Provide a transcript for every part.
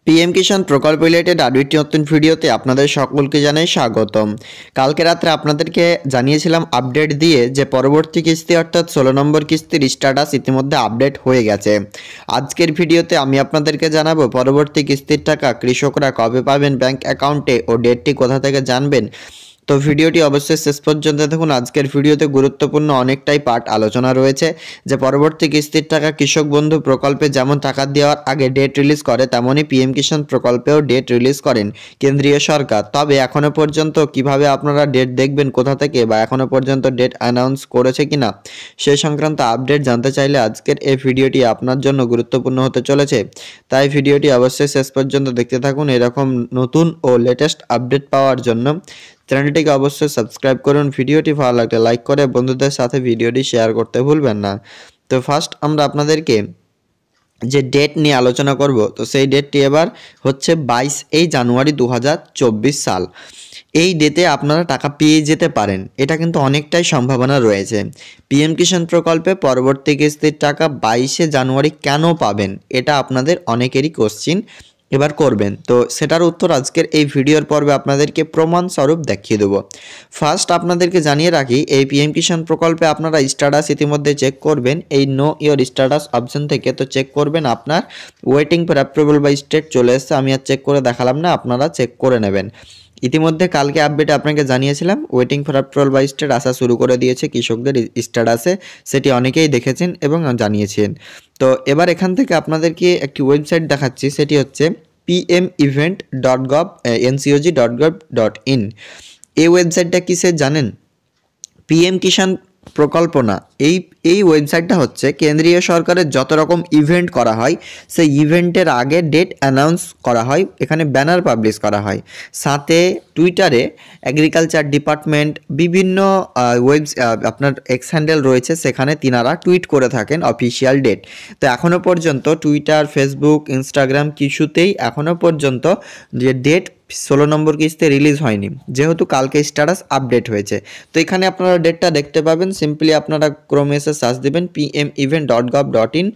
PM কিষাণ প্রকল্প related আরও একটি নতুন ভিডিওতে আপনাদের সকলকে জানাই স্বাগতম। কালকে রাত্রে আপনাদেরকে জানিয়েছিলাম আপডেট দিয়ে যে পরবর্তী কিস্তি অর্থাৎ 16 নম্বর কিস্তির স্ট্যাটাস ইতিমধ্যে আপডেট হয়ে গেছে। আজকের ভিডিওতে আমি আপনাদেরকে জানাবো পরবর্তী কিস্তির টাকা কৃষকরা কবে পাবেন ব্যাংক অ্যাকাউন্টে ও ডেটটি কোথা থেকে জানবেন। তো ভিডিওটি অবশ্যই শেষ পর্যন্ত দেখুন। আজকের ভিডিওতে গুরুত্বপূর্ণ অনেকটাই পার্ট আলোচনা রয়েছে যে পরবর্তী কিস্তির টাকা কৃষক বন্ধু প্রকল্পে যেমন টাকা দেওয়ার আগে ডেট রিলিজ করে তেমনই পিএম কিষাণ প্রকল্পেও ডেট রিলিজ করেন কেন্দ্রীয় সরকার। তবে এখনো পর্যন্ত কিভাবে আপনারা ডেট দেখবেন কোথা থেকে বা এখনো পর্যন্ত ডেট অ্যানাউন্স করেছে কিনা সেই সংক্রান্ত আপডেট জানতে চাইলে আজকের এই ভিডিওটি আপনার জন্য গুরুত্বপূর্ণ হতে চলেছে। তাই ভিডিওটি অবশ্যই শেষ পর্যন্ত দেখতে থাকুন। এরকম নতুন ও লেটেস্ট আপডেট পাওয়ার জন্য চ্যানেলটিকে অবশ্যই সাবস্ক্রাইব করুন। ভিডিওটি ভালো লাগলে লাইক করে বন্ধুদের সাথে ভিডিওটি শেয়ার করতে ভুলবেন না। তো ফার্স্ট আমরা আপনাদেরকে যে ডেট নিয়ে আলোচনা করব, তো সেই ডেটটি এবার হচ্ছে 22 জানুয়ারি 2024 সাল। এই ডেটে আপনারা টাকা পেয়ে যেতে পারেন, এটা কিন্তু অনেকটাই সম্ভাবনা রয়েছে। পিএম কিষাণ প্রকল্পে পরবর্তী কিস্তির টাকা 22 জানুয়ারি কেন পাবেন, এটা আপনাদের অনেকেরই কোশ্চিন এবার করবেন। তো সেটার উত্তর আজকের এই ভিডিওর পর্বে আপনাদেরকে প্রমাণস্বরূপ দেখিয়ে দেবো। ফার্স্ট আপনাদেরকে জানিয়ে রাখি, এই পিএম কিষাণ প্রকল্পে আপনারা স্ট্যাটাস ইতিমধ্যে চেক করবেন এই নো ইয়োর স্ট্যাটাস অপশন থেকে। তো চেক করবেন আপনার waiting for approval by state চলে এসছে, আমি আর চেক করে দেখালাম না, আপনারা চেক করে নেবেন। ইতিমধ্যে কালকে আপডেটে আপনাকে জানিয়েছিলাম waiting for approval by state আসা শুরু করে দিয়েছে কৃষকদের স্ট্যাটাসে, সেটি অনেকেই দেখেছেন এবং জানিয়েছেন। তো এবার এখান থেকে আপনাদেরকে একটি ওয়েবসাইট দেখাচ্ছি, সেটি হচ্ছে pmevent.gov.ncog.gov.in। এই ওয়েবসাইটটা কিসের জানেন? পিএম কিষাণ প্রকল্প না, এই ওয়েবসাইটটা হচ্ছে কেন্দ্রীয় সরকারের যত রকম ইভেন্ট করা হয় সেই ইভেন্টের আগে ডেট অ্যানাউন্স করা হয়, এখানে ব্যানার পাবলিশ করা হয়। সাথে টুইটারে এগ্রিকালচার ডিপার্টমেন্ট বিভিন্ন আপনার এক্স হ্যান্ডেল রয়েছে, সেখানে তিনারা টুইট করে থাকেন অফিসিয়াল ডেট। তো এখনও পর্যন্ত টুইটার, ফেসবুক, ইনস্টাগ্রাম কিছুতেই এখনও পর্যন্ত যে ডেট 16 নম্বর কিস্তি রিলিজ হয়নি, যেহেতু কালকে স্ট্যাটাস আপডেট হয়েছে। তো এখানে আপনারা ডেটটা দেখতে পাবেন। সিম্পলি আপনারা ক্রোমে এসে সার্চ দেবেন pmevent.gov.in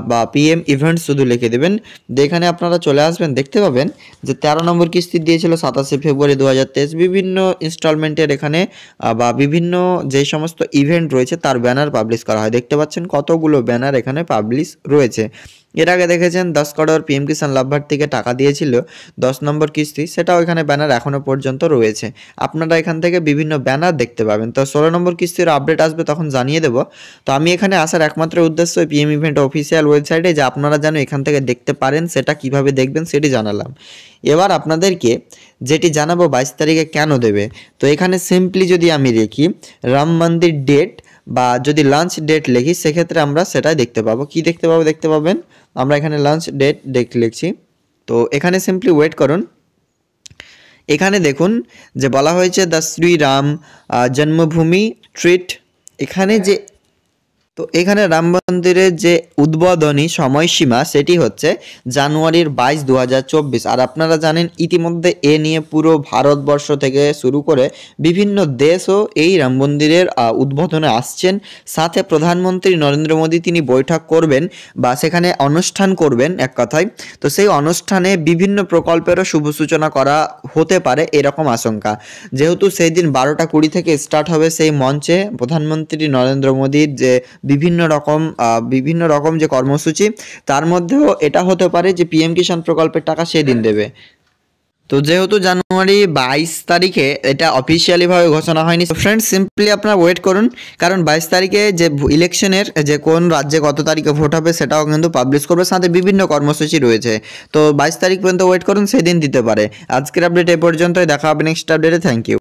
বা পিএম ইভেন্ট শুধু লিখে দেবেন। এখানে আপনারা চলে আসবেন, দেখতে পাবেন যে 13 নম্বর কিস্তি দিয়েছিল 27 ফেব্রুয়ারি 2023। বিভিন্ন ইনস্টলমেন্টের এখানে বা বিভিন্ন যে সমস্ত ইভেন্ট রয়েছে তার ব্যানার পাবলিশ করা হয়। দেখতে পাচ্ছেন কতগুলো ব্যানার এখানে পাবলিশ রয়েছে। এর আগে দেখেছেন 10 করোড় পিএম কিষাণ লাভার থেকে টাকা দিয়েছিল 10 নম্বর কিস্তি, সেটাও এখানে ব্যানার এখনও পর্যন্ত রয়েছে। আপনারা এখান থেকে বিভিন্ন ব্যানার দেখতে পাবেন। তো 16 নম্বর কিস্তির আপডেট আসবে তখন জানিয়ে দেবো। তো আমি এখানে আসার একমাত্র উদ্দেশ্য পিএম ইভেন্ট অফিসিয়াল ওয়েবসাইটে যে আপনারা যেন এখান থেকে দেখতে পারেন, সেটা কিভাবে দেখবেন সেটি জানালাম। এবার আপনাদেরকে যেটি জানাবো 22 তারিখে কেন দেবে, তো এখানে সিম্পলি যদি আমি লিখি রাম মন্দির ডেট বা যদি লাঞ্চ ডেট লিখি, সেক্ষেত্রে আমরা সেটাই দেখতে পাবো। কি দেখতে পাবেন, আমরা এখানে লাঞ্চ ডেট লিখছি। তো এখানে সিম্পলি ওয়েট করুন। এখানে দেখুন যে বলা হয়েছে দ্য শ্রীরাম জন্মভূমি ট্রিট। এখানে যে এখানে রাম মন্দিরের যে উদ্বোধনী সময়সীমা সেটি হচ্ছে জানুয়ারির 22, 2024। আর আপনারা জানেন ইতিমধ্যে এ নিয়ে পুরো ভারতবর্ষ থেকে শুরু করে বিভিন্ন দেশও এই রাম মন্দিরের উদ্বোধনে আসছেন। সাথে প্রধানমন্ত্রী নরেন্দ্র মোদী তিনি বৈঠক করবেন বা সেখানে অনুষ্ঠান করবেন এক কথায়। তো সেই অনুষ্ঠানে বিভিন্ন প্রকল্পেরও শুভ সূচনা করা হতে পারে এরকম আশঙ্কা, যেহেতু সেই দিন 12টা 20 থেকে স্টার্ট হবে সেই মঞ্চে প্রধানমন্ত্রী নরেন্দ্র মোদীর যে বিভিন্ন রকম যে কর্মসূচি, তার মধ্যেও এটা হতে পারে যে পিএম কিষাণ প্রকল্পের টাকা সেদিন দেবে। তো যেহেতু জানুয়ারি 22 তারিখে এটা অফিসিয়ালিভাবে ঘোষণা হয়নি, ফ্রেন্ডস সিম্পলি আপনারা ওয়েট করুন, কারণ 22 তারিখে যে ইলেকশনের যে কোন রাজ্যে কত তারিখে ভোট হবে সেটাও কিন্তু পাবলিশ করবে, সাথে বিভিন্ন কর্মসূচি রয়েছে। তো 22 তারিখ পর্যন্ত ওয়েট করুন, সেদিন দিতে পারে। আজকের আপডেট এ পর্যন্তই, দেখা হবে নেক্সট আপডেটে। Thank you.